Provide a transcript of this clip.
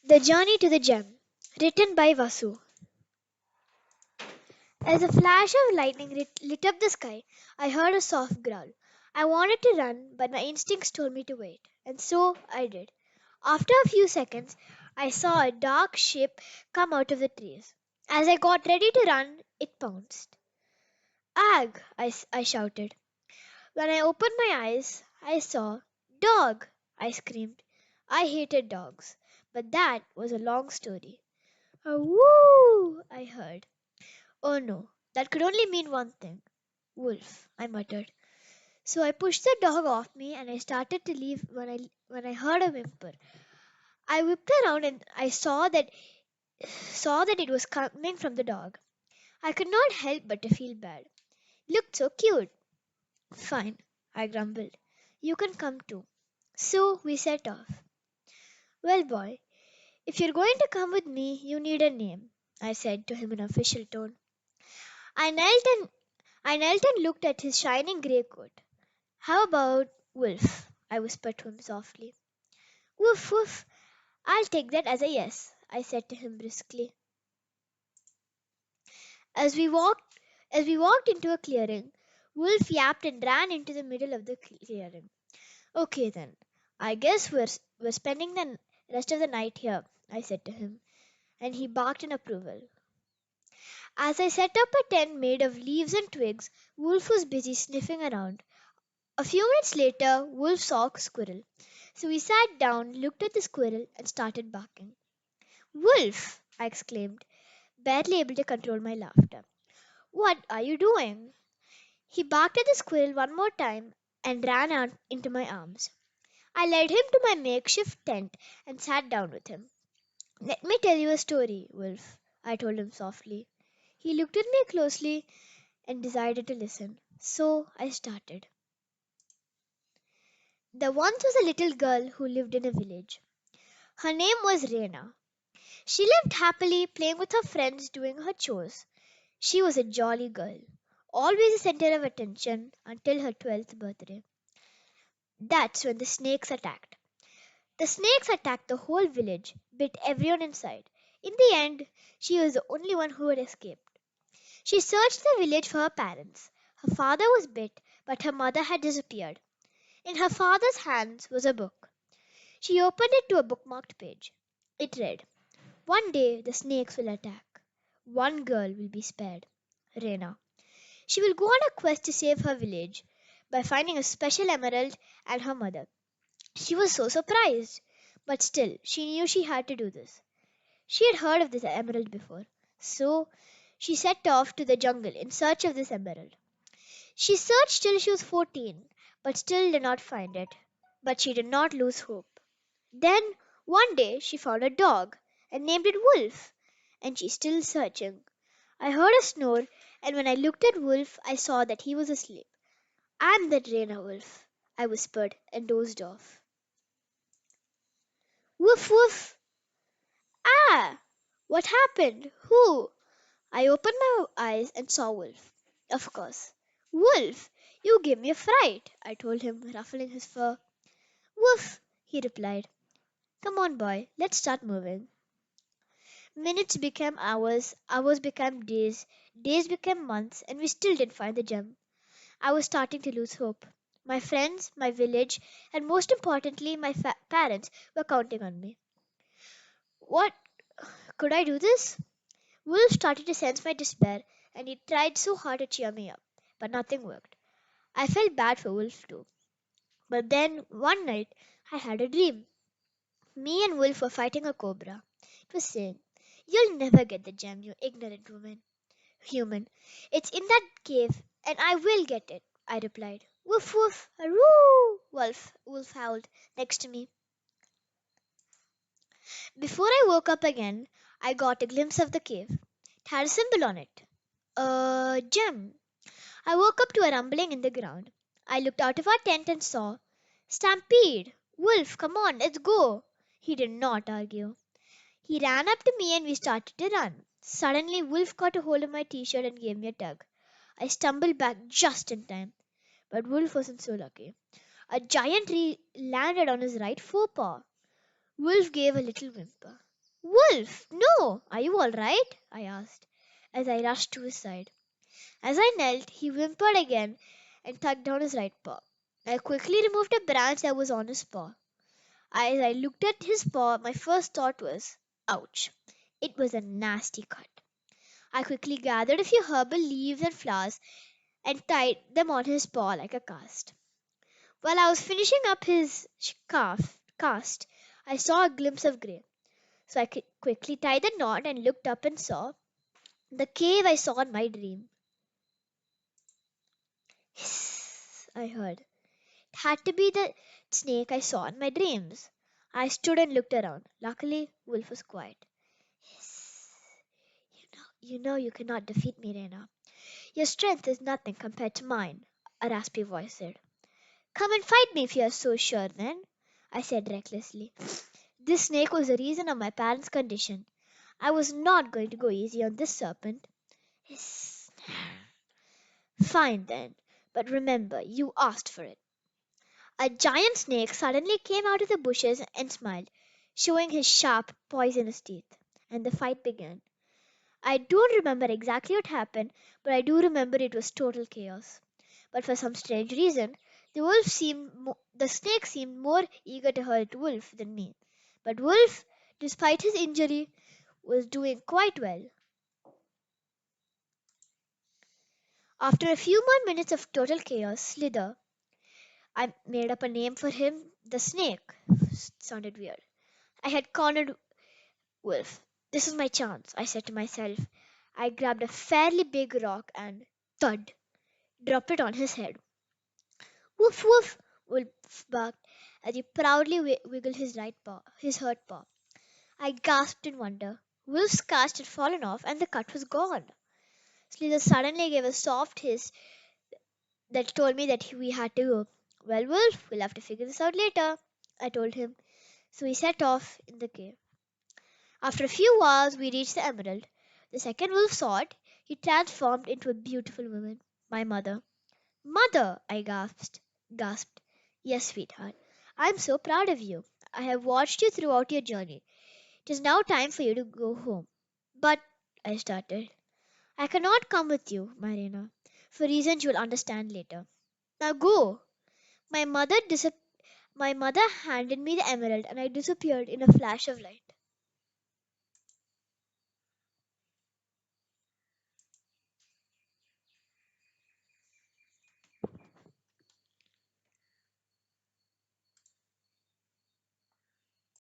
The Journey to the Gem, written by Vasu. As a flash of lightning lit up the sky, I heard a soft growl. I wanted to run, but my instincts told me to wait, and so I did. After a few seconds, I saw a dark shape come out of the trees. As I got ready to run, it pounced. Ag! I shouted. When I opened my eyes, I saw dog! I screamed. I hated dogs, but that was a long story. A woo! I heard. Oh no, that could only mean one thing. Wolf, I muttered. So I pushed the dog off me and I started to leave when I heard a whimper. I whipped around and I saw that it was coming from the dog. I could not help but to feel bad. Looked so cute. Fine, I grumbled. You can come too. So we set off. Well, boy, if you're going to come with me, you need a name, I said to him in official tone. I knelt and I knelt and looked at his shining grey coat. How about Wolf? I whispered to him softly. Woof woof. I'll take that as a yes, I said to him briskly. As we walked as we walked into a clearing, Wolf yapped and ran into the middle of the clearing. Okay then. I guess we're spending the rest of the night here, I said to him, and he barked in approval. As I set up a tent made of leaves and twigs, Wolf was busy sniffing around. A few minutes later, Wolf saw a squirrel. So he sat down, looked at the squirrel, and started barking. Wolf! I exclaimed, barely able to control my laughter. What are you doing? He barked at the squirrel one more time and ran out into my arms. I led him to my makeshift tent and sat down with him. Let me tell you a story, Wolf, I told him softly. He looked at me closely and decided to listen. So I started. There once was a little girl who lived in a village. Her name was Reina. She lived happily playing with her friends doing her chores. She was a jolly girl, always the center of attention until her 12th birthday. That's when the snakes attacked. The snakes attacked the whole village, bit everyone inside. In the end, she was the only one who had escaped. She searched the village for her parents. Her father was bit, but her mother had disappeared. In her father's hands was a book. She opened it to a bookmarked page. It read, One day the snakes will attack. One girl will be spared. Rena. She will go on a quest to save her village by finding a special emerald and her mother. She was so surprised, but still she knew she had to do this. She had heard of this emerald before, so she set off to the jungle in search of this emerald. She searched till she was 14, but still did not find it. But she did not lose hope. Then one day she found a dog and named it Wolf, and she's still searching. I heard a snore, and when I looked at Wolf, I saw that he was asleep. I'm that Rena Wolf, I whispered and dozed off. Woof woof! Ah! What happened? Who? I opened my eyes and saw Wolf. Of course. Wolf, you gave me a fright, I told him, ruffling his fur. Woof, he replied. Come on, boy, let's start moving. Minutes became hours, hours became days, days became months, and we still didn't find the gem. I was starting to lose hope. My friends, my village, and most importantly, my parents were counting on me. What? Could I do this? Wolf started to sense my despair, and he tried so hard to cheer me up, but nothing worked. I felt bad for Wolf too. But then, one night, I had a dream. Me and Wolf were fighting a cobra. It was saying, You'll never get the gem, you ignorant human. It's in that cave, and I will get it, I replied. Woof woof, aroo! Wolf howled next to me. Before I woke up again, I got a glimpse of the cave. It had a symbol on it. A gem. I woke up to a rumbling in the ground. I looked out of our tent and saw Stampede! Wolf, come on, let's go! He did not argue. He ran up to me and we started to run. Suddenly, Wolf caught a hold of my t shirt and gave me a tug. I stumbled back just in time. But Wolf wasn't so lucky. A giant tree landed on his right forepaw. Wolf gave a little whimper. Wolf, no! Are you all right? I asked as I rushed to his side. As I knelt, he whimpered again and tugged down his right paw. I quickly removed a branch that was on his paw. As I looked at his paw, my first thought was, ouch. It was a nasty cut. I quickly gathered a few herbal leaves and flowers and tied them on his paw like a cast. While I was finishing up his cast, I saw a glimpse of grey. So I quickly tied the knot and looked up and saw the cave I saw in my dream. Hiss, I heard. It had to be the snake I saw in my dreams. I stood and looked around. Luckily, Wolf was quiet. Hiss. You know you cannot defeat me, Rena. Your strength is nothing compared to mine, a raspy voice said. Come and fight me if you are so sure, then, I said recklessly. This snake was the reason of my parents' condition. I was not going to go easy on this serpent. Hiss. Fine then, but remember, you asked for it. A giant snake suddenly came out of the bushes and smiled, showing his sharp, poisonous teeth. And the fight began. I don't remember exactly what happened, but I do remember it was total chaos. But for some strange reason, the snake seemed more eager to hurt Wolf than me. But Wolf, despite his injury, was doing quite well. After a few more minutes of total chaos, Slither, I made up a name for him, the snake. Sounded weird. I had cornered Wolf. This was my chance, I said to myself. I grabbed a fairly big rock and thud, dropped it on his head. Woof woof, Wolf barked as he proudly wiggled his right paw, his hurt paw. I gasped in wonder. Wolf's cast had fallen off and the cut was gone. Slither suddenly gave a soft hiss that told me that we had to go. Well, Wolf, we'll have to figure this out later, I told him. So we set off in the cave. After a few hours, we reached the emerald. The second wolf saw it. He transformed into a beautiful woman, my mother. Mother, I gasped. Yes, sweetheart. I'm so proud of you. I have watched you throughout your journey. It is now time for you to go home. But, I started, I cannot come with you, Marina, for reasons you'll understand later. Now go. My mother handed me the emerald and I disappeared in a flash of light.